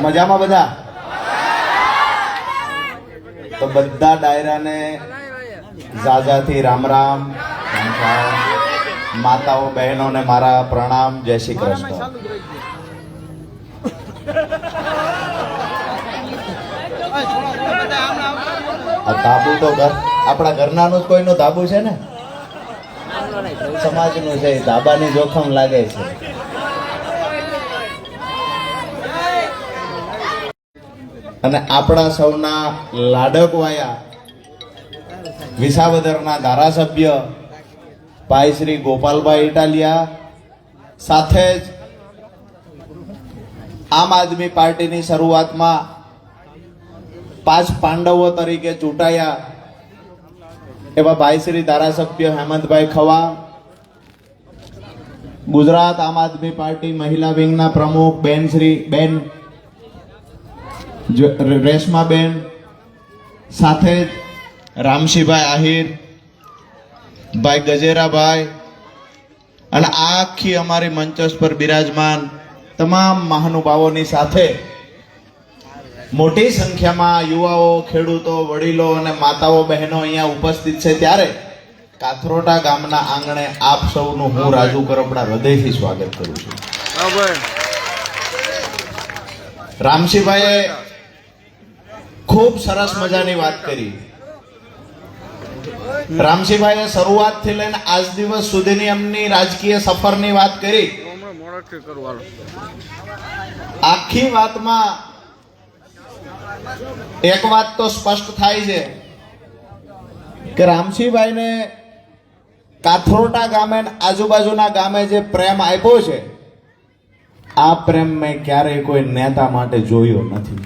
મજામાં બધા? તો બધા ડાયરાને ઝાઝાથી રામ રામ, માતાઓ બહેનોને મારા પ્રણામ, જય શ્રી કૃષ્ણ. આ ધાબુ તો આપણા ઘરનાનું જ કોઈનું ધાબુ છે ને, સમાજનું છે, ધાબાની જોખમ લાગે છે. અને આપણા સૌના લાડકવાયા વિસાવદરના ધારાસભ્ય ભાઈ શ્રી ગોપાલભાઈ ઇટાલિયા, સાથે જ આમ આદમી પાર્ટીની શરૂઆતમાં 5 પાંડવો તરીકે ચૂંટાયા એવા ભાઈ શ્રી ધારાસભ્ય હેમંતભાઈ ખવા, ગુજરાત આમ આદમી પાર્ટી મહિલા વિંગના પ્રમુખ બેન રેશમાબેન, સાથે જ રામશીભાઈ આહિર, ભાઈ ગજેરાભાઈ, અને આખી અમારી મંચસ પર બિરાજમાન તમામ મહાનુભાવોની સાથે મોટી સંખ્યામાં યુવાઓ, ખેડૂતો, વડીલો અને માતાઓ બહેનો અહીંયા ઉપસ્થિત છે, ત્યારે કાથરોટા ગામના આંગણે આપ સૌનું હું રાજુ કરપડા હૃદયથી સ્વાગત કરું છું. રામશીભાઈએ ખૂબ સરસ મજાની વાત કરી. રામશીભાઈએ શરૂઆતથી લઈને આજ દિવસ સુધીની એમની રાજકીય સફરની વાત કરી. આખી વાતમાં એક વાત તો સ્પષ્ટ થાય છે કે રામશીભાઈને કાથરોટા ગામે આજુબાજુના ગામે જે પ્રેમ આપ્યો છે, આ પ્રેમ મેં ક્યારેય કોઈ નેતા માટે જોયો નથી.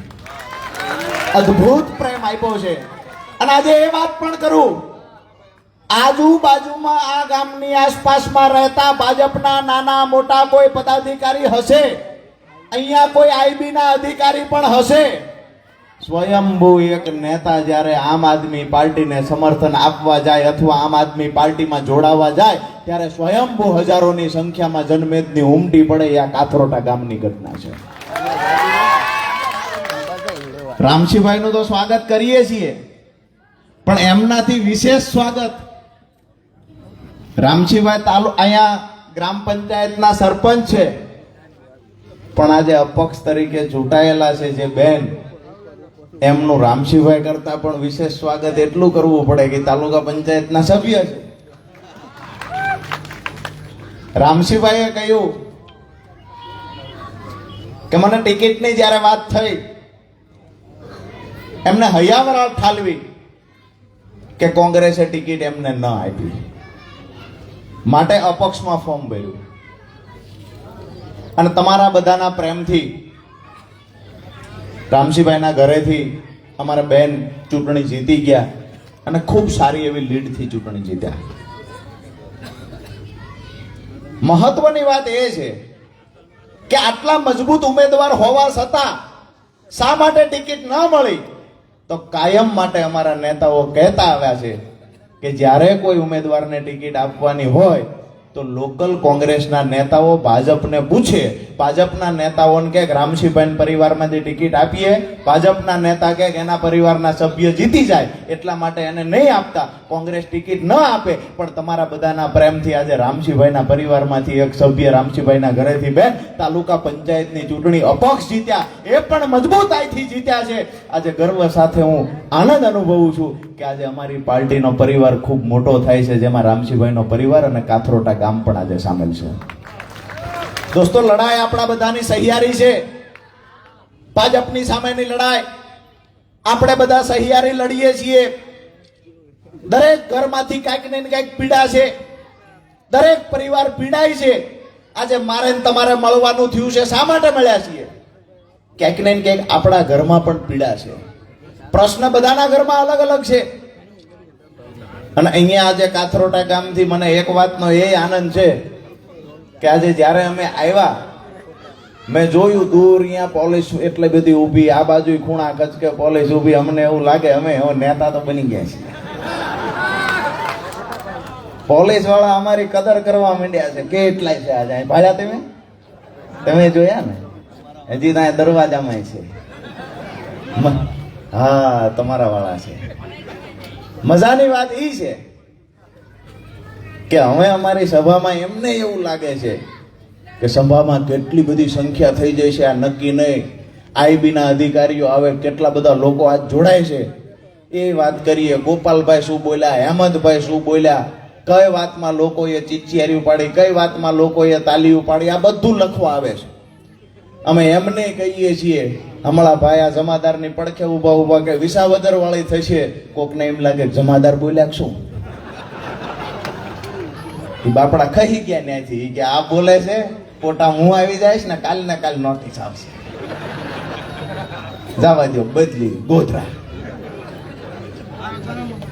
અદ્ભુત પ્રેમ આપ્યો છે. અને આજે એ વાત પણ કરું, આજુબાજુમાં આ ગામની આસપાસમાં રહેતા ભાજપના નાના મોટા કોઈ પદાધિકારી હશે, અહીંયા કોઈ આઈબીના અધિકારી પણ હશે, સ્વયંભૂ એક નેતા જ્યારે આમ આદમી પાર્ટીને સમર્થન આપવા જાય અથવા આમ આદમી પાર્ટીમાં જોડાવા જાય, ત્યારે સ્વયંભૂ હજારોની સંખ્યામાં જનમેદની ઉમટી પડે. આ કાથરોટા ગામની ઘટના છે. રામશીભાઈનું તો સ્વાગત કરીએ છીએ, પણ એમનાથી વિશેષ સ્વાગત રામશીભાઈ અહીંયા ગ્રામ પંચાયતના સરપંચ છે, પણ આજે અપક્ષ તરીકે ચૂંટાયેલા છે જે બેન, એમનું રામશીભાઈ કરતા પણ વિશેષ સ્વાગત એટલું કરવું પડે કે તાલુકા પંચાયતના સભ્ય છે. રામશીભાઈએ કહ્યું કે મને ટિકિટની જ્યારે વાત થઈ, એમને હૈયાવરાળ ઠાલવી કે કોંગ્રેસે ટિકિટ એમને ન આપી, માટે અપક્ષમાં ફોર્મ ભર્યું. અને તમારા બધાના પ્રેમથી રામશીભાઈના ઘરેથી અમારા બેન ચૂંટણી જીતી ગયા અને ખૂબ સારી એવી લીડથી ચૂંટણી જીત્યા. મહત્વની વાત એ છે કે આટલા મજબૂત ઉમેદવાર હોવા છતાં શા માટે ટિકિટ ન મળી? તો કાયમ માટે અમારા નેતાઓ કહેતા આવ્યા છે કે જ્યારે કોઈ ઉમેદવારને ટિકિટ આપવાની હોય તો લોકલ કોંગ્રેસના નેતાઓ ભાજપને પૂછે, ભાજપના નેતાઓને કે રામશીભાઈ પરિવારમાંથી ટિકિટ આપીએ, ભાજપના નેતા કે એના પરિવારના સભ્ય જીતી જાય એટલા માટે એને નહીં આપતા, કોંગ્રેસ ટિકિટ ન આપે. પણ તમારા બધાના પ્રેમથી આજે રામશીભાઈના પરિવારમાંથી એક સભ્ય રામશીભાઈના ઘરેથી બેન તાલુકા પંચાયતની ચૂંટણી અપક્ષ જીત્યા, એ પણ મજબૂતાઈથી જીત્યા છે. આજે ગર્વ સાથે હું આનંદ અનુભવું છું કે આજે અમારી પાર્ટીનો પરિવાર ખૂબ મોટો થાય છે, જેમાં રામશીભાઈનો પરિવાર અને કાથરોટા ગામ પણ આજે સામેલ છે. દોસ્તો, લડાઈ આપણા બધાની સહિયારી છે. ભાજપની સામેની લડાઈ આપણે બધા સહિયારી લડીએ છીએ. દરેક ઘરમાંથી કાંઈક ને કાંઈક પીડા છે, દરેક પરિવાર પીડાય છે. આજે મારે તમારે મળવાનું થયું છે, શા માટે મળ્યા છીએ? ક્યાંક ને ક્યાંક આપણા ઘરમાં પણ પીડા છે. પ્રશ્ન બધાના ઘરમાં અલગ અલગ છે. અને અહીંયા આજે કાથરોટા ગામથી મને એક વાતનો એ આનંદ છે કે આજે જ્યારે અમે આવ્યા, મેં જોયું દૂર અહીંયા પોલીસ એટલે બધી ઊભી, આ બાજુ ખૂણા કચકે પોલીસ ઊભી. અમને એવું લાગે અમે નેતા તો બની ગયા છીએ. પોલીસ વાળા અમારી કદર કરવા માંડ્યા છે. કેટલાય છે આજે અહીં ભાડ્યા તમે જોયા ને? હજી ત્યાં દરવાજામાં છે. હા, તમારા વાળા છે. મજાની વાત ઈ છે કે હવે અમારી સભામાં એમને એવું લાગે છે કે સભામાં કેટલી બધી સંખ્યા થઈ જાય છે આ નક્કી નહીં. આઈબી ના અધિકારીઓ આવે, કેટલા બધા લોકો આજ જોડાય છે એ વાત કરીએ. ગોપાલભાઈ શું બોલ્યા, હેમંતભાઈ શું બોલ્યા, કઈ વાતમાં લોકોએ ચીચિયારી પાડી, કઈ વાતમાં લોકોએ તાલી પાડી, આ બધું લખવા આવે છે. અમે એમને કહીએ છીએ હમણાં ભાઈ આ જમાદારની પડખે ઉભા ઉભા કે વિસાવદર વાળી થશે, કોકને એમ લાગે જમાદાર બોલ્યા શું, બાપડા કહી ગયા ત્યાંથી કે આ બોલે છે, પોટા હું આવી જાય ને કાલ ને કાલ નોટિસ આવશે, જવા દો, બદલી ગોધરા.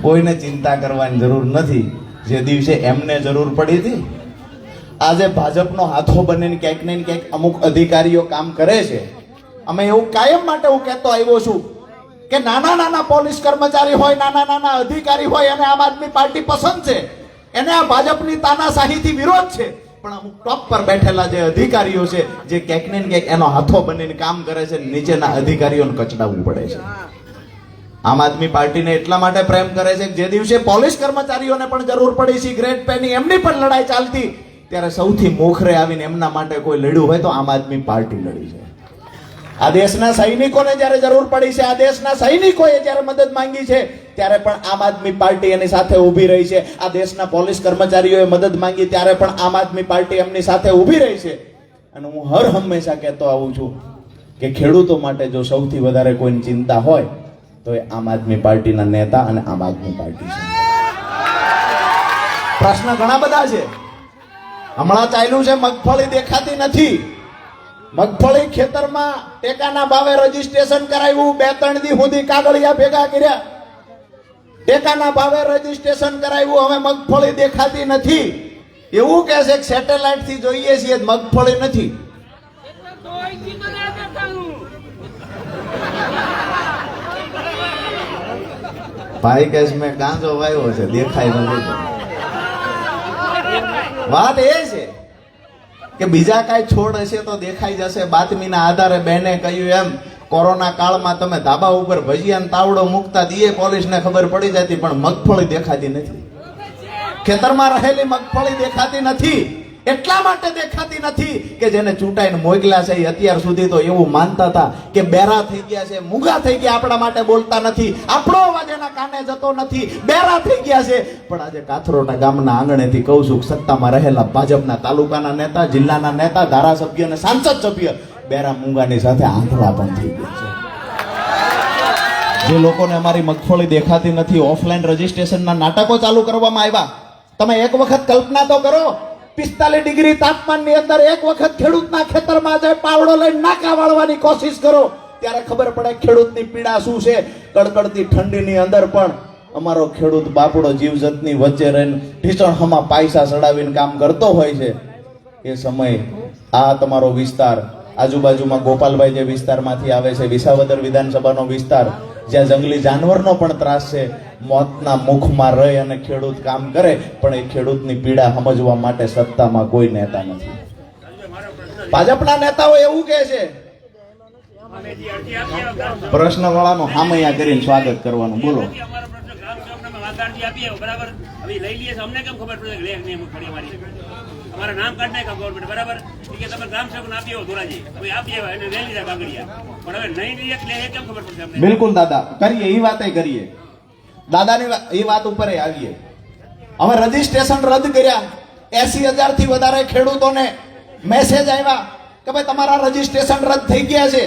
કોઈને ચિંતા કરવાની જરૂર નથી. જે દિવસે એમને જરૂર પડી હતી, આજે ભાજપનો હાથો બનીને ક્યાંક ને ક્યાંક અમુક અધિકારીઓ કામ કરે છે. અમે એવું કાયમ માટે હું કહેતો આવ્યો છું કે નાના નાના પોલીસ કર્મચારી હોય, નાના નાના અધિકારી હોય, અને આમ આદમી પાર્ટી પસંદ છે, એને આ ભાજપની તાનાશાહીથી વિરોધ છે. પણ અમુક ટોપ પર બેઠેલા જે અધિકારીઓ છે, જે ક્યાંક ને ક્યાંક એનો હાથો બનીને કામ કરે છે, નીચેના અધિકારીઓને કચડાવવું પડે છે. આમ આદમી પાર્ટીને એટલા માટે પ્રેમ કરે છે કે જે દિવસે પોલીસ કર્મચારીઓને પણ જરૂર પડી, સિગરેટ પેની એમની પણ લડાઈ ચાલતી, ત્યારે સૌથી મોખરે આવીને એમના માટે કોઈ લડ્યું હોય તો આમ આદમી પાર્ટી લડી છે. આ દેશના સૈનિકોને જ્યારે જરૂર પડી છે, આ દેશના સૈનિકોએ જ્યારે મદદ માંગી છે, ત્યારે પણ આમ આદમી પાર્ટી એની સાથે ઊભી રહી છે. આ દેશના પોલીસ કર્મચારીઓએ મદદ માંગી ત્યારે પણ આમ આદમી પાર્ટી એમની સાથે ઊભી રહી છે. અને હું હર હંમેશા કહેતો આવું છું કે ખેડૂતો માટે જો સૌથી વધારે કોઈની ચિંતા હોય તો એ આમ આદમી પાર્ટીના નેતા અને આમ આદમી પાર્ટી છે. પ્રશ્ન ઘણા બધા છે. હમણાં ચાલ્યું છે મગફળી દેખાતી નથી. મગફળી ખેતરમાં ટેકાના ભાવે રજીસ્ટ્રેશન કરાવ્યું, 2-3 દી સુધી કાગળિયા ભેગા કર્યા, ટેકાના ભાવે રજીસ્ટ્રેશન કરાવ્યું, હવે મગફળી દેખાતી નથી. એવું કહે છે કે સેટેલાઇટ થી જોઈએ છીએ, મગફળી નથી. ભાઈ કહે મેં ગાંજો વાવ્યો છે, દેખાય નથી. વાત એ છે કે બીજા કાંઈ છોડ હશે તો દેખાઈ જશે. બાતમીના આધારે બેને કહ્યું એમ, કોરોના કાળમાં તમે ધાબા ઉપર ભજીયાનો તાવડો મૂકતા દીએ પોલીસને ખબર પડી જતી, પણ મગફળી દેખાતી નથી. ખેતરમાં રહેલી મગફળી દેખાતી નથી. એટલા માટે દેખાતી નથી કે જેને ચૂંટાઈને મોકલ્યા છે એ અત્યાર સુધી તો એવું માનતા હતા કે બેરા થઈ ગયા છે, મૂંગા થઈ ગયા, આપણા માટે બોલતા નથી, આપણો અવાજ એના કાને જતો નથી, બેરા થઈ ગયા છે. પણ આજે કાથરોટા ગામના આંગણેથી કહું છું, સત્તામાં રહેલા ભાજપના તાલુકાના નેતા, જિલ્લાના નેતા, ધારાસભ્ય અને સાંસદ સભ્ય બેરા મૂંગાની સાથે આંધળા પણ થઈ ગયા છે. જે લોકોને અમારી મગફળી દેખાતી નથી, ઓફલાઈન રજીસ્ટ્રેશનના નાટકો ચાલુ કરવામાં આવ્યા. તમે એક વખત કલ્પના તો કરો, 45 ડિગ્રી તાપમાનની અંદર એક વખત ખેડૂતના ખેતરમાં જાય પાવડો લઈને નાકા વાળવાની કોશિશ કરો, ત્યારે ખબર પડે ખેડૂતની પીડા શું છે. કડકડતી ઠંડીની અંદર પણ અમારો ખેડૂત બાપડો જીવજંતની વચ્ચે રહીને ઢીચણમાં પાયસા ચડાવીને કામ કરતો હોય છે. એ સમય આ તમારો વિસ્તાર, આજુબાજુમાં ગોપાલભાઈ જે વિસ્તારમાંથી આવે છે, વિસાવદર વિધાનસભાનો વિસ્તાર, જ્યાં જંગલી જાનવરનો પણ ત્રાસ છે, મોતના મુખમાં રહી અને ખેડૂત કામ કરે, પણ એ ખેડૂતની પીડા સમજવા માટે સત્તામાં કોઈ નેતા નથી. ભાજપના નેતાઓ એવું કહે છે, પ્રશ્ન વાળાનો હામૈયા કરીને સ્વાગત કરવાનું. બોલો. અમારા નામ કાઢ નાખ્યા ગવર્મેન્ટ, બરાબર? કે તમે ગ્રામ સેવક આપી આવો ધોરાજી, હવે આપી આવ્યા એને લઈ લીધા કાગળિયા, પણ હવે નહીં લઈએ એટલે એ કેમ ખબર પડશે અમને? બિલકુલ દાદા, કરીએ એ વાતે કરીએ. દાદાની એ વાત ઉપર આવીએ. હવે રજીસ્ટ્રેશન રદ કર્યા, 80,000 થી વધારે ખેડૂતોને મેસેજ આવ્યા કે ભાઈ તમારા રજીસ્ટ્રેશન રદ થઈ ગયા છે,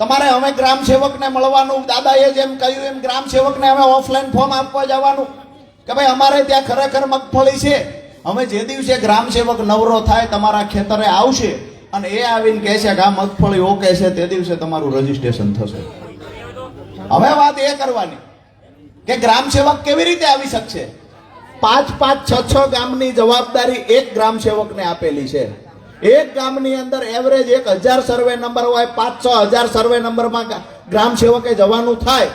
તમારે હવે ગ્રામ સેવકને મળવાનું. દાદાએ જેમ કહ્યું એમ ગ્રામ સેવકને હવે ઓફલાઈન ફોર્મ આપવા જવાનું કે ભાઈ અમારે ત્યાં ખરેખર મગફળી છે. હવે જે દિવસે ગ્રામ સેવક નવરો થાય, તમારા ખેતરે આવશે અને એ આવીને કહે છે કે આ મગફળી ઓકે છે, તે દિવસે તમારું રજીસ્ટ્રેશન થશે. હવે વાત એ કરવાની કે ગ્રામ સેવક કેવી રીતે આવી શકશે. 5-5, 6-6 ગામની જવાબદારી એક ગ્રામ સેવકને આપેલી છે. એક ગામની અંદર એવરેજ 1000 સર્વે નંબર હોય, 5-6 હજાર સર્વે નંબરમાં ગ્રામ સેવકે જવાનું થાય.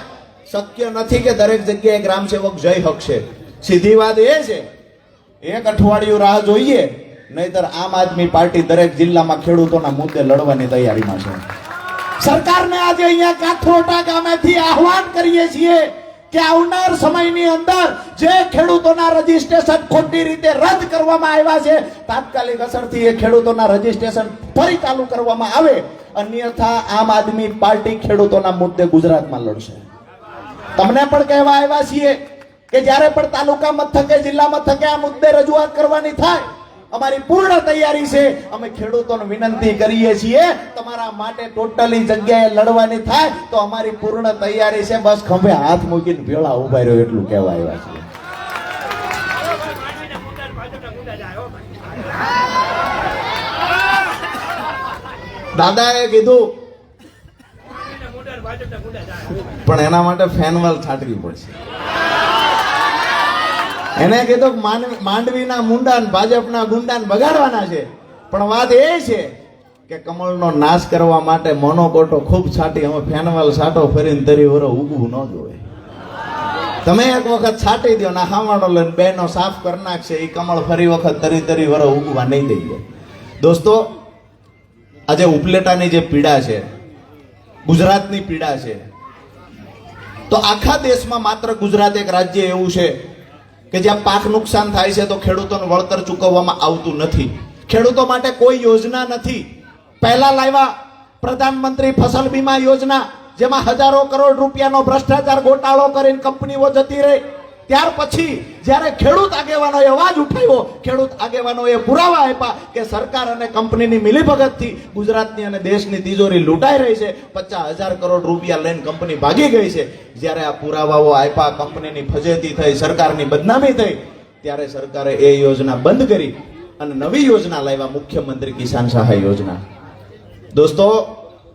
શક્ય નથી કે દરેક જગ્યાએ ગ્રામ સેવક જઈ શકશે. સીધી વાત એ છે એક અઠવાડિયું રાહ જોઈએ, નહીતર આમ આદમી પાર્ટી દરેક જિલ્લામાં ખેડૂતોના મુદ્દે લડવાની તૈયારીમાં છે. સરકારને આજે અહીંયા કાથરોટા ગામેથી આહવાન કરીએ છીએ કે આવનાર સમયની અંદર જે ખેડૂતોના રજીસ્ટ્રેશન ખોટી રીતે રદ કરવામાં આવ્યા છે, તાત્કાલિક અસરથી એ ખેડૂતોના રજીસ્ટ્રેશન ફરી ચાલુ કરવામાં આવે, અન્યથા આમ આદમી પાર્ટી ખેડૂતોના મુદ્દે ગુજરાતમાં લડશે. તમને પણ કહેવા આવ્યા છીએ કે જ્યારે પણ તાલુકા મથકે જિલ્લા મથકે આ મુદ્દે રજૂઆત કરવાની થાય, અમારી પૂર્ણ તૈયારી છે. અમે ખેડૂતોને વિનંતી કરીએ છીએ, તમારા માટે ટોટલી જગ્યાએ લડવાની થાય તો અમારી પૂર્ણ તૈયારી છે. બસ ખંભે હાથ મૂકીને ભેળા ઉભા રહ્યો એટલું કહેવા આવ્યા છે. દાદાએ કીધું પણ એના માટે ફેનવાલ છાંટવી પડશે. એને કીધું કે માંડવીના મુંડા ને ભાજપના ગુંડા બગાડવાના છે, પણ વાત એ છે કે કમળનો નાશ કરવા માટે મોનોકોટો ખૂબ છાંટી, અમે ફેનવાલ છાંટો ફરીને તરી વરો ઉગવું ન જોવે. તમે એક વખત છાંટી દો ને હાવાડો લઈને બેનો સાફ કરી નાખશે, એ કમળ ફરી વખત તરી વરો ઉગવા નહીં દઈએ. દોસ્તો, આજે ઉપલેટાની જે પીડા છે, ગુજરાતની પીડા છે, તો આખા દેશમાં માત્ર ગુજરાત એક રાજ્ય એવું છે કે જ્યાં પાક નુકસાન થાય છે તો ખેડૂતોનું વળતર ચૂકવવામાં આવતું નથી. ખેડૂતો માટે કોઈ યોજના નથી. પહેલા લાવ્યા પ્રધાનમંત્રી ફસલ બીમા યોજના, જેમાં હજારો કરોડ રૂપિયાનો ભ્રષ્ટાચાર ગોટાળો કરીને કંપનીઓ જતી રહી. ત્યાર પછી જ્યારે ખેડૂત આગેવાનોએ અવાજ ઉઠાવ્યો, ખેડૂત આગેવાનોએ પુરાવા આપ્યા કે સરકાર અને કંપનીની મિલીભગતથી ગુજરાતની અને દેશની તિજોરી લૂંટાઈ રહી છે, 50,000 કરોડ રૂપિયા લઈને કંપની ભાગી ગઈ છે. જ્યારે આ પુરાવાઓ આપ્યા, કંપનીની ફજેતી થઈ, સરકારની બદનામી થઈ, ત્યારે સરકારે એ યોજના બંધ કરી અને નવી યોજના લાવ્યા, મુખ્યમંત્રી કિસાન સહાય યોજના. દોસ્તો,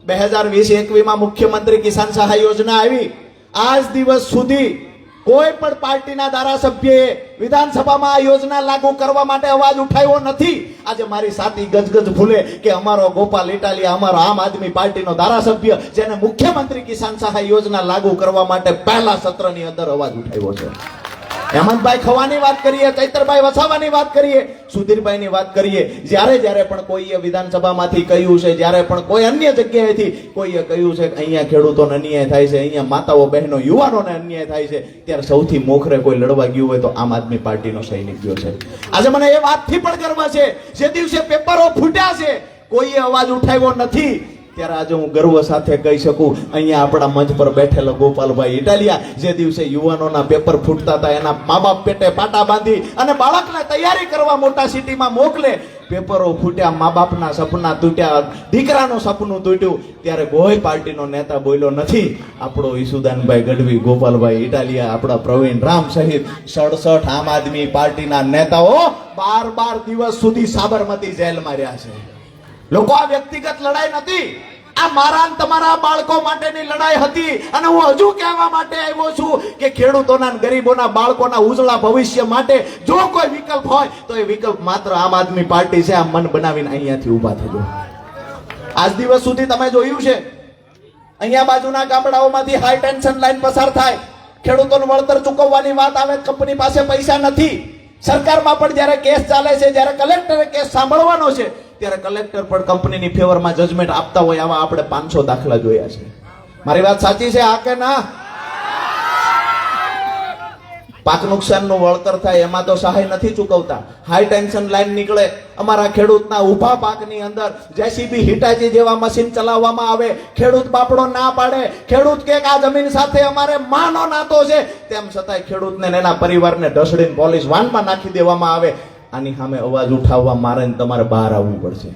2020-21માં મુખ્યમંત્રી કિસાન સહાય યોજના આવી. આજ દિવસ સુધી કોઈ પણ પાર્ટીના ધારાસભ્યએ વિધાનસભામાં આ યોજના લાગુ કરવા માટે અવાજ ઉઠાવ્યો નથી. આજે મારી સાથી ગજગજ ભૂલે કે અમારો ગોપાલ ઇટાલિયા, અમારો આમ આદમી પાર્ટીનો ધારાસભ્ય, જેને મુખ્યમંત્રી કિસાન સહાય યોજના લાગુ કરવા માટે પહેલા સત્રની અંદર અવાજ ઉઠાવ્યો છે. હેમંતભાઈ ખવાની વાત કરીએ, ચૈતરભાઈ વસાવાની વાત કરીએ, સુધીરભાઈની વાત કરીએ, જ્યારે પણ કોઈએ વિધાનસભામાંથી કહ્યું છે, જ્યારે પણ કોઈ અન્ય જગ્યાએથી કોઈએ કહ્યું છે કે અહીંયા ખેડૂતોને અન્યાય થાય છે, અહીંયા માતાઓ બહેનો યુવાનોને અન્યાય થાય છે, ત્યારે સૌથી મોખરે કોઈ લડવા ગયું હોય તો આમ આદમી પાર્ટીનો સૈનિક ગયો છે. આજે મને એ વાતથી પણ ગર્વ છે, જે દિવસે પેપરો ફૂટ્યા છે કોઈએ અવાજ ઉઠાવ્યો નથી, ત્યારે આજે હું ગર્વ સાથે કહી શકું, અહીંયા આપણા મંચ પર બેઠેલા ગોપાલભાઈ ઇટાલિયા જે દિવસે યુવાનોના પેપર ફૂટતા હતા, એના મા બાપ પેટે પાટા બાંધી અને બાળકને તૈયારી કરવા મોટા સિટીમાં મોકલે, પેપરો ફૂટ્યા, મા બાપના સપના તૂટ્યા, દીકરાનું સપનું તૂટ્યું, ત્યારે કોઈ પાર્ટીનો નેતા બોલ્યો નથી. આપણો ઈસુદાનભાઈ ગઢવી, ગોપાલભાઈ ઇટાલિયા, આપણા પ્રવીણ રામ સહિત 67 આમ આદમી પાર્ટીના નેતાઓ 12 દિવસ સુધી સાબરમતી જેલમાં રહ્યા છે. લોકો, આ વ્યક્તિગત લડાઈ નથી, આ મારા અને તમારા બાળકો માટેની લડાઈ હતી. અને હું હજુ કહેવા માટે આવ્યો છું કે ખેડૂતોના અને ગરીબોના બાળકોના ઉજળા ભવિષ્ય માટે જો કોઈ વિકલ્પ હોય તો એ વિકલ્પ માત્ર આમ આદમી પાર્ટી છે. આ મન બનાવીને અહીંયાથી ઊભા થજો. આજ દિવસ સુધી તમે જોયું છે, અહીંયા બાજુના ગામડાઓમાંથી હાઈ ટેન્શન લાઈન પસાર થાય, ખેડૂતોનું વળતર ચૂકવવાની વાત આવે, કંપની પાસે પૈસા નથી. સરકારમાં પણ જ્યારે કેસ ચાલે છે, જ્યારે કલેક્ટરે કેસ સાંભળવાનો છે, ત્યારે કલેક્ટર પણ કંપનીની ફેવરમાં જજમેન્ટ આપતા હોય, આવા આપણે 500 દાખલા જોયા છે. મારી વાત સાચી છે આ કે ના? પાક નુકસાનનું વળતર થાય એમાં તો સહાય નથી ચૂકવતા. હાઈ ટેન્શન લાઈન નીકળે, અમારા ખેડૂતના ઊભા પાકની અંદર જેસીબી હિટાચી જેવા મશીન ચલાવવામાં આવે, ખેડૂત બાપડો ના પાડે, ખેડૂત કે આ જમીન સાથે અમારે માનો નાતો છે, તેમ છતાંય ખેડૂતને એના પરિવારને ઢસડીને પોલીસ વાનમાં નાખી દેવામાં આવે. આની સામે અવાજ ઉઠાવવા મારે ને તમારે બહાર આવવું પડશે,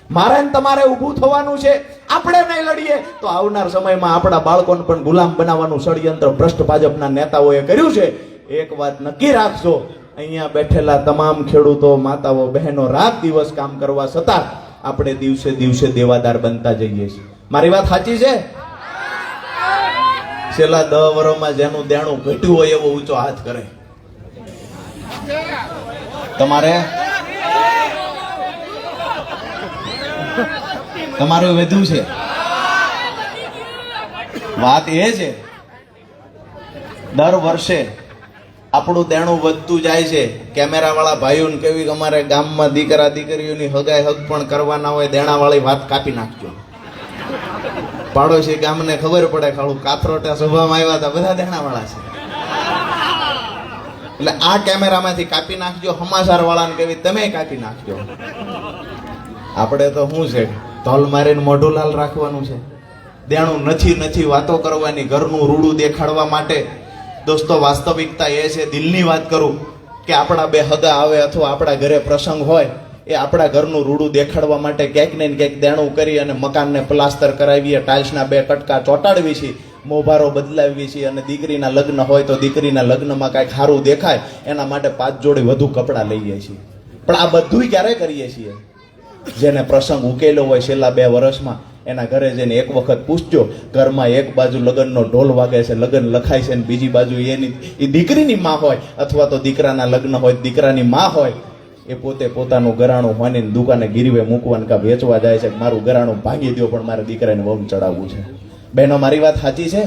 મારે ને તમારે ઊભું થવાનું છે. આપણે નહીં લડીએ તો આવનાર સમયમાં આપણા બાળકોને પણ ગુલામ બનાવવાનું ષડયંત્ર ભ્રષ્ટ ભાજપના નેતાઓએ કર્યું છે. એક વાત નક્કી રાખજો, અહીંયા બેઠેલા તમામ ખેડૂતો, માતાઓ, બહેનો રાત દિવસ કામ કરવા છતાં આપણે દિવસે દિવસે દેવાદાર બનતા જઈએ છીએ. મારી વાત સાચી છે? છેલ્લા 10 વર્ષમાં જેનું દેણું ઘટ્યું હોય એવો ઊંચો હાથ કરે. તમારું વધુ છે. વાત એ છે, દર વર્ષે આપણું દેણું વધતું જાય છે. કેમેરાવાળા ભાઈઓને કેવી અમારે ગામમાં દીકરા દીકરીઓની હગાઈ હગ પણ કરવાના હોય, દેણાવાળી વાત કાપી નાખજો. પાડોશી ગામને ખબર પડે ખાલું કાથરોટા સભામાં આવ્યા હતા બધા દેણાવાળા છે, એટલે આ કેમેરામાંથી કાપી નાખજો. સમાચાર વાળાને કેવી તમે કાપી નાખજો. આપણે તો શું છે, ધોલ મારીને મોઢું લાલ રાખવાનું છે. દેણું નથી વાતો કરવાની, ઘરનું રૂડું દેખાડવા માટે. દોસ્તો વાસ્તવિકતા એ છે, દિલની વાત કરું, કે આપણા બે હગા આવે અથવા આપણા ઘરે પ્રસંગ હોય, એ આપણા ઘરનું રૂડું દેખાડવા માટે ક્યાંક ને ક્યાંક દેણું કરી અને મકાનને પ્લાસ્ટર કરાવીએ, ટાઇલ્સના 2 કટકા ચોંટાડવી છીએ, મોભારો બદલાવી છીએ, અને દીકરીના લગ્ન હોય તો દીકરીના લગ્નમાં કાંઈક સારું દેખાય એના માટે 5 જોડી વધુ કપડાં લઈએ છીએ. પણ આ બધુંય ક્યારે કરીએ છીએ? જેને પ્રસંગ ઉકેલ્યો હોય છેલ્લા 2 વર્ષમાં, એના ઘરે જઈને એક વખત પૂછજો. ઘરમાં એક બાજુ લગ્નનો ઢોલ વાગે છે, લગ્ન લખાય છે, અને બીજી બાજુ એ દીકરીની માં હોય, અથવા તો દીકરાના લગ્ન હોય દીકરાની માં હોય, એ પોતે પોતાનું ઘરાણું માનીને દુકાને ગીરવે મૂકવાનું કા વેચવા જાય છે. મારું ઘરાણું ભાંગી દો પણ મારે દીકરાને વહુ ચડાવવું છે. બહેનો, મારી વાત સાચી છે?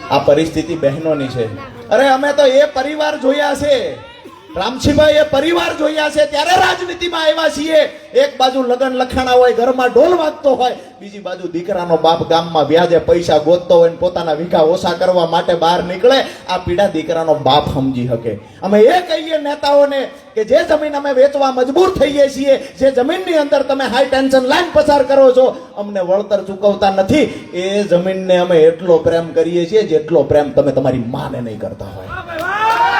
આ પરિસ્થિતિ બહેનોની છે. અરે અમે તો એ પરિવાર જોયા છે રામજીભાઈ, એ પરિવાર જોયા છે ત્યારે રાજનીતિમાં આવ્યા છીએ. એક બાજુ લગ્ન લખાણા હોય, ઘરમાં ઢોલ વાગતો હોય, બીજી બાજુ દીકરાનો બાપ ગામમાં વ્યાજે પૈસા ગોતતો હોય ને પોતાના વિખા ઓછા કરવા માટે બહાર નીકળે. આ પીડા દીકરાનો બાપ સમજી શકે. અમે એ કહીએ નેતાઓને કે જે જમીન અમે વેચવા મજબૂર થઈએ છીએ, જે જમીનની અંદર તમે હાઈ ટેન્શન લાઈન પસાર કરો છો, અમને વળતર ચૂકવતા નથી, એ જમીનને અમે એટલો પ્રેમ કરીએ છીએ જેટલો પ્રેમ તમે તમારી માને નહીં કરતા હોય.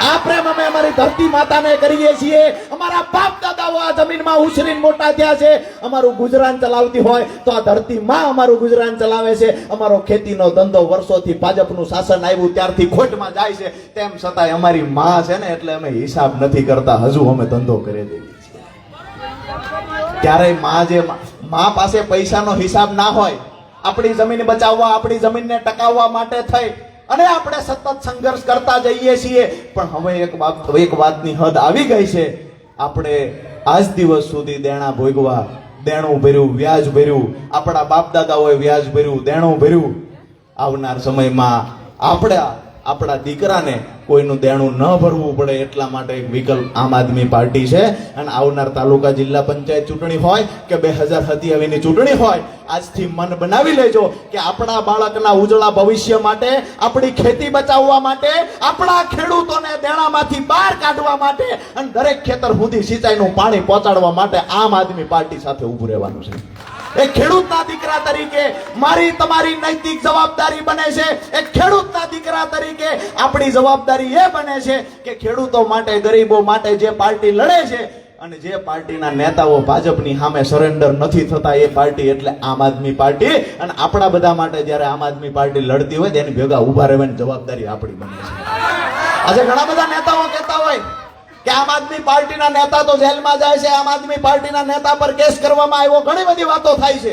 આ પ્રેમ અમે અમારી ધરતી માતાને કરીએ છીએ. અમારા બાપ દાદાઓ આ જમીનમાં ઉછરીને મોટા થયા છે. અમારું ગુજરાન ચલાવતી હોય તો આ ધરતી માં અમારું ગુજરાન ચલાવે છે. અમારો ખેતીનો ધંધો વર્ષોથી ભાજપનું શાસન આવ્યું ત્યારથી ખોટમાં જાય છે, તેમ છતાંય અમારી માં છે ને, એટલે અમે હિસાબ નથી કરતા, હજુ અમે ધંધો કરી દઈએ છીએ. ક્યારેય માં પાસે પૈસાનો હિસાબ ના હોય. આપણી જમીન બચાવવા, આપણી જમીનને ટકાવવા માટે થઈ અને આપણે સતત સંઘર્ષ કરતા જઈએ છીએ. પણ હવે એક વાતની હદ આવી ગઈ છે. આપણે આજ દિવસ સુધી દેણા ભોગવા, દેણું ભર્યું, વ્યાજ ભર્યું, આપણા બાપ દાદાઓએ વ્યાજ ભર્યું, દેણું ભર્યું. આવનાર સમયમાં આપણા દીકરાને કોઈનું દેણું ન ભરવું પડે એટલા માટે એક વિકલ્પ આમ આદમી પાર્ટી છે. અને આવનાર તાલુકા જિલ્લા પંચાયત ચૂંટણી હોય કે 2027ની ચૂંટણી હોય, આજથી મન બનાવી લેજો કે આપણા બાળકના ઉજળા ભવિષ્ય માટે, આપણી ખેતી બચાવવા માટે, આપણા ખેડૂતોને દેણામાંથી બહાર કાઢવા માટે અને દરેક ખેતર સુધી સિંચાઈનું પાણી પહોંચાડવા માટે આમ આદમી પાર્ટી સાથે ઊભું રહેવાનું છે. એક ખેડૂતના દીકરા તરીકે મારી તમારી નૈતિક જવાબદારી બને છે. એક ખેડૂતના દીકરા તરીકે આપણી જવાબદારી એ બને છે કે ખેડૂતો માટે, ગરીબો માટે જે પાર્ટી લડે છે અને જે પાર્ટીના નેતાઓ ભાજપની સામે સરેન્ડર નથી થતા, એ પાર્ટી એટલે આમ આદમી પાર્ટી. અને આપણા બધા માટે જ્યારે આમ આદમી પાર્ટી લડતી હોય તેની ભેગા ઉભા રહેવાની જવાબદારી આપણી બને છે. આજે ઘણા બધા નેતાઓ કહેતા હોય કે આમ આદમી પાર્ટીના નેતા તો જેલમાં જાય છે, આમ આદમી પાર્ટીના નેતા પર કેસ કરવામાં આવ્યો, ઘણી બધી વાતો થાય છે.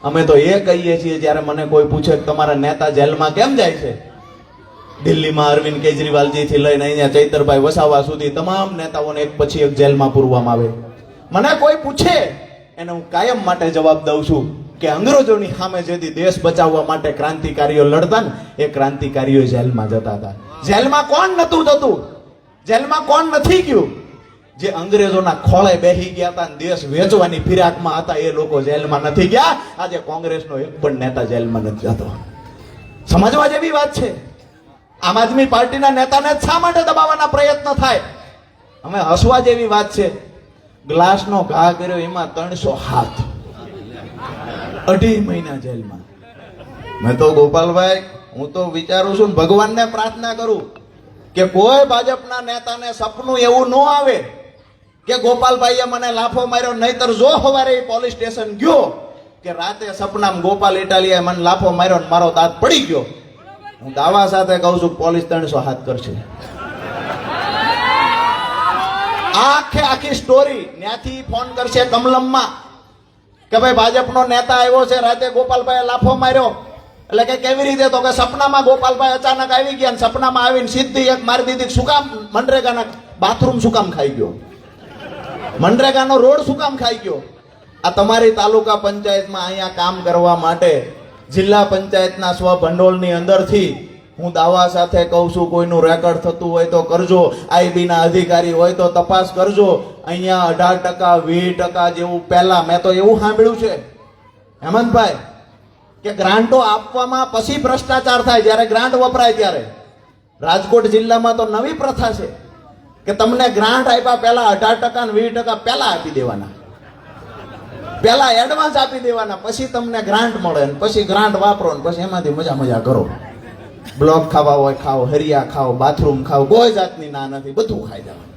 અમે તો એ કહીએ છીએ, જ્યારે મને કોઈ પૂછે કે તમારા નેતા જેલમાં કેમ જાય છે, દિલ્હીમાં અરવિંદ કેજરીવાલજી થી લઈને અહીંયા ચૈતરભાઈ વસાવા સુધી તમામ નેતાઓને એક પછી એક જેલમાં પૂરવામાં આવે. મને કોઈ પૂછે એને હું કાયમ માટે જવાબ દઉં છું કે અંગ્રેજોની સામે જેથી દેશ બચાવવા માટે ક્રાંતિકારીઓ લડતા ને, એ ક્રાંતિકારીઓ જેલમાં જતા હતા. જેલમાં કોણ નતું જતું? જેલમાં કોણ નથી ગયું? જે અંગ્રેજોના ખોળે બેસી ગયા હતા, દેશ વેચવાની ફિરાકમાં હતા, એ લોકો જેલમાં નથી ગયા. આજે કોંગ્રેસનો એક પણ નેતા જેલમાં નથી જતો. સમજવા જેવી વાત છે. આમ આદમી પાર્ટીના નેતાને શા માટે દબાવવાના પ્રયત્ન થાય? અમે હસવા જેવી વાત છે. ગ્લાસનો ઘા કર્યો એમાં 300 હાથ, 2.5 મહિના જેલમાં. મેં તો ગોપાલભાઈ, હું તો વિચારું છું, ભગવાનને પ્રાર્થના કરું કે કોઈ ભાજપના નેતાને સપનું એવું ન આવે કે ગોપાલભાઈએ મને લાફો માર્યો, નહીતર જો સવારે પોલીસ સ્ટેશન ગયો કે રાતે સપનામાં ગોપાલ ઇટાલિયાએ મને લાફો માર્યો ને મારો દાંત પડી ગયો, હું દાવા સાથે કહું છું પોલીસ 300 હાથ કરશે. આખી સ્ટોરી ત્યાંથી ફોન કરશે કમલમમાં કે ભાઈ ભાજપનો નેતા આવ્યો છે, રાતે ગોપાલભાઈએ લાફો માર્યો. એટલે કે કેવી રીતે? તો કે સપનામાં ગોપાલભાઈ અચાનક આવી ગયા, સપનામાં આવીને સીધી એક મારી દીધી. શું કામ? મનરેગાના બાથરૂમ શું કામ ખાઈ ગયો? મનરેગાનો રોડ શું કામ ખાઈ ગયો? આ તમારી તાલુકા પંચાયતમાં અહીંયા કામ કરવા માટે જિલ્લા પંચાયતના સ્વભંડોળની અંદરથી હું દાવા સાથે કહું છું, કોઈનું રેકોર્ડ થતું હોય તો કરજો, આઈબી ના અધિકારી હોય તો તપાસ કરજો. અહીંયા 18%, 20% જેવું પહેલા મેં તો એવું સાંભળ્યું છે હેમંતભાઈ કે ગ્રાન્ટો આપવામાં પછી ભ્રષ્ટાચાર થાય, જ્યારે ગ્રાન્ટ વપરાય ત્યારે. રાજકોટ જિલ્લામાં તો નવી પ્રથા છે કે તમને ગ્રાન્ટ આપ્યા પહેલા 18% ને 20% પહેલા આપી દેવાના, પહેલા એડવાન્સ આપી દેવાના, પછી તમને ગ્રાન્ટ મળે ને પછી ગ્રાન્ટ વાપરો ને પછી એમાંથી મજા કરો. બ્લોક ખાવા હોય ખાઓ, હરિયા ખાઓ, બાથરૂમ ખાઓ, કોઈ જાતની ના નથી, બધું ખાઈ જવાનું.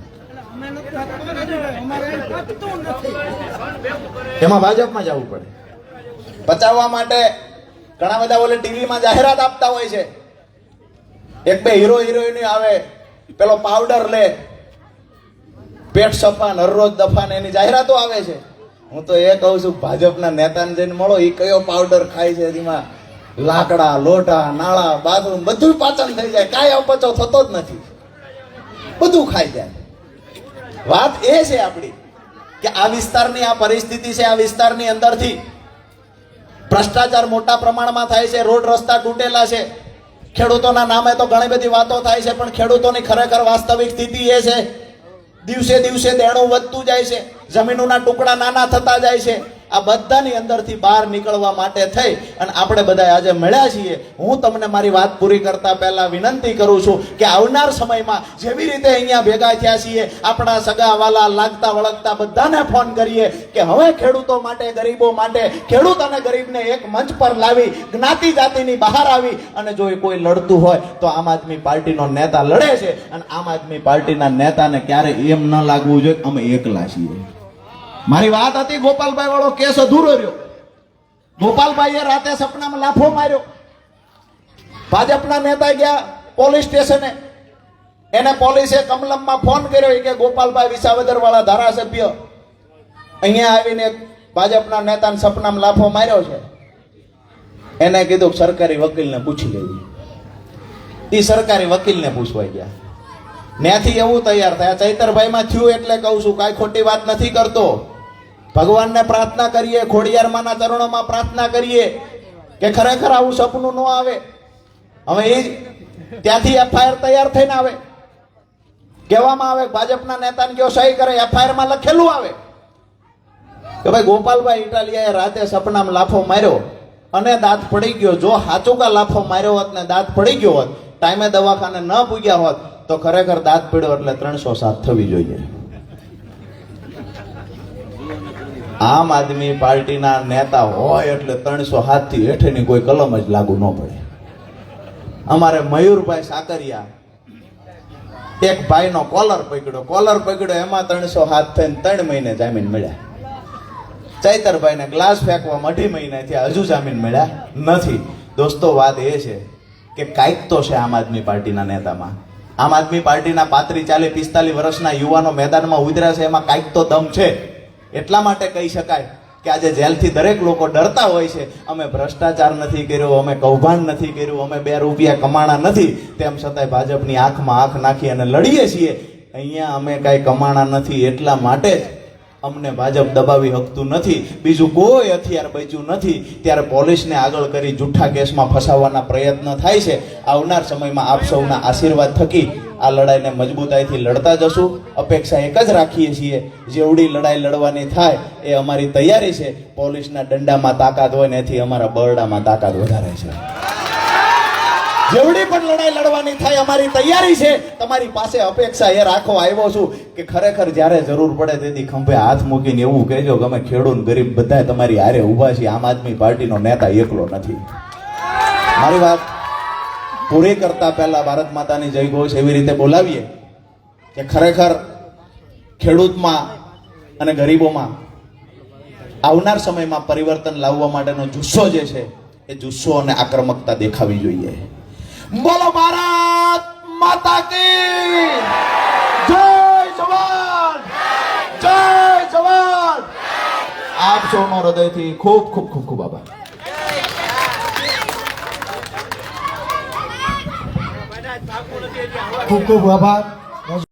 એમાં ભાજપમાં જવું પડે. બચાવવા માટે ઘણા બધા ઓલે ટીવીમાં જાહેરાત આપતા હોય છે, એક બે હીરો હિરોઈન આવે, પેલો પાવડર લે, પેટ સફાન, હરરોજ દફાન, એની જાહેરાતો આવે છે. હું તો એ કહું છું, ભાજપના નેતાને જઈને મળો, એ કયો પાવડર ખાય છે, એમાં લાકડા, લોટા, નાળા, બાથરૂમ બધું પાચન થઈ જાય, કાંઈ અપચો થતો જ નથી, બધું ખાઈ જાય. વાત એ છે આપણી કે આ વિસ્તારની આ પરિસ્થિતિ છે. આ વિસ્તારની અંદરથી ભ્રષ્ટાચાર મોટા પ્રમાણમાં થાય છે, રોડ રસ્તા તૂટેલા છે, ખેડૂતોના નામે તો ઘણી બધી વાતો થાય છે, પણ ખેડૂતોની ખરેખર વાસ્તવિક સ્થિતિ એ છે, દિવસે દિવસે દેણું વધતું જાય છે, જમીનોના ટુકડા નાના થતા જાય છે. આ બધાની અંદરથી બહાર નીકળવા માટે થઈ અને આપણે બધા આજે મળ્યા છીએ. હું તમને મારી વાત પૂરી કરતા પહેલા વિનંતી કરું છું કે આવનાર સમયમાં જેવી રીતે અહીંયા ભેગા થયા છીએ, આપણા સગાવાલા, લાગતા વળગતા બધાને ફોન કરીએ કે હવે ખેડૂતો માટે, ગરીબો માટે, ખેડૂત અને ગરીબને એક મંચ પર લાવી, જ્ઞાતિ જાતિની બહાર આવી અને જો કોઈ લડતું હોય તો આમ આદમી પાર્ટીનો નેતા લડે છે. અને આમ આદમી પાર્ટીના નેતાને ક્યારે એમ ન લાગવું જોઈએ અમે એકલા છીએ. મારી વાત હતી ગોપાલભાઈ વાળો કેસ અધૂરો રહ્યો. ગોપાલભાઈએ રાતે સપનામાં લાફો માર્યો. ભાજપના નેતા ગયા પોલીસ સ્ટેશને, એને પોલીસે કમલમમાં ફોન કર્યો કે ગોપાલભાઈ વિસાવદર વાળા ધારાસભ્ય અહીંયા આવીને ભાજપના નેતાને સપનામાં લાફો માર્યો છે. એને કીધું સરકારી વકીલને પૂછી લેવી. એ સરકારી વકીલને પૂછવા ગયા. ત્યાંથી એવું તૈયાર થયા. ચૈતરભાઈમાં થયું એટલે કહું છું, કાંઈ ખોટી વાત નથી કરતો. ભગવાનને પ્રાર્થના કરીએ, ખોડિયારમાંના ચરણોમાં પ્રાર્થના કરીએ કે ખરેખર આવું સપનું ન આવે. હવે એ ત્યાંથી એફઆઈઆર તૈયાર થઈને આવે, કહેવામાં આવે ભાજપના નેતાને કયો સહી કરે, એફઆઈઆરમાં લખેલું આવે કે ભાઈ ગોપાલભાઈ ઇટાલિયાએ રાતે સપનામાં લાફો માર્યો અને દાંત પડી ગયો. જો હાચુકા લાફો માર્યો હોત ને દાંત પડી ગયો હોત, ટાઈમે દવાખાને ન પૂગ્યા હોત તો ખરેખર દાંત પડ્યો એટલે 307 થવી જોઈએ. આમ આદમી પાર્ટીના નેતા હોય એટલે 307 થી હેઠળની કોઈ કલમ જ લાગુ ન પડે. અમારે મયુરભાઈ સાકરિયા એક ભાઈનો કોલર પકડ્યો, એમાં 307 થઈને 3 મહિને જામીન મળ્યા. ચૈતરભાઈને ગ્લાસ ફેંકવા 2 મહિના થયા, હજુ જામીન મળ્યા નથી. દોસ્તો, વાત એ છે કે કાંઈક તો છે આમ આદમી પાર્ટીના નેતામાં. આમ આદમી પાર્ટીના 35, 40, 45 વર્ષના યુવાનો મેદાનમાં ઉતર્યા છે, એમાં કાંઈક તો દમ છે. એટલા માટે કહી શકાય કે આજે જેલથી દરેક લોકો ડરતા હોય છે. અમે ભ્રષ્ટાચાર નથી કર્યો, અમે કૌભાંડ નથી કર્યું, અમે 2 રૂપિયા કમાણા નથી, તેમ છતાંય ભાજપની આંખમાં આંખ નાખી અને લડીએ છીએ. અહીંયા અમે કાંઈ કમાણા નથી, એટલા માટે જ અમને ભાજપ દબાવી શકતું નથી. બીજું કોઈ હથિયાર બચ્યું નથી. ત્યારે પોલીસને આગળ કરી જૂઠા કેસમાં ફસાવવાના પ્રયત્ન થાય છે. આવનાર સમયમાં આપ સૌના આશીર્વાદ થકી આ લડાઈને મજબૂતાઈથી લડતા જશું. અપેક્ષા એક જ રાખીએ છીએ, જેવડી લડાઈ લડવાની થાય એ અમારી તૈયારી છે. પોલીસના દંડામાં તાકાત હોય ને એથી અમારા બરડામાં તાકાત વધારે છે. જેવડી પણ લડાઈ લડવાની થાય અમારી તૈયારી છે. તમારી પાસે અપેક્ષા એ રાખો આવ્યો છું કે ખરેખર જ્યારે જરૂર પડે તેથી ખંભે હાથ મૂકીને એવું કહેજો કે અમે ખેડૂત ગરીબ બધા તમારી હારે ઊભા છીએ. આમ આદમી પાર્ટીનો નેતા એકલો નથી. મારી વાત પૂરી કરતા પહેલા ભારત માતાની જય ઘોષ એવી રીતે બોલાવીએ કે ખરેખર ખેડૂતમાં અને ગરીબોમાં આવનાર સમયમાં પરિવર્તન લાવવા માટેનો જુસ્સો જે છે એ જુસ્સો અને આક્રમકતા દેખાવી જોઈએ. બોલો ભારત માતા કી જય જવાન, જય જવાન. આપ સૌનો હૃદયથી ખૂબ ખૂબ ખૂબ ખૂબ આભાર. ખૂબ ખૂબ આભાર.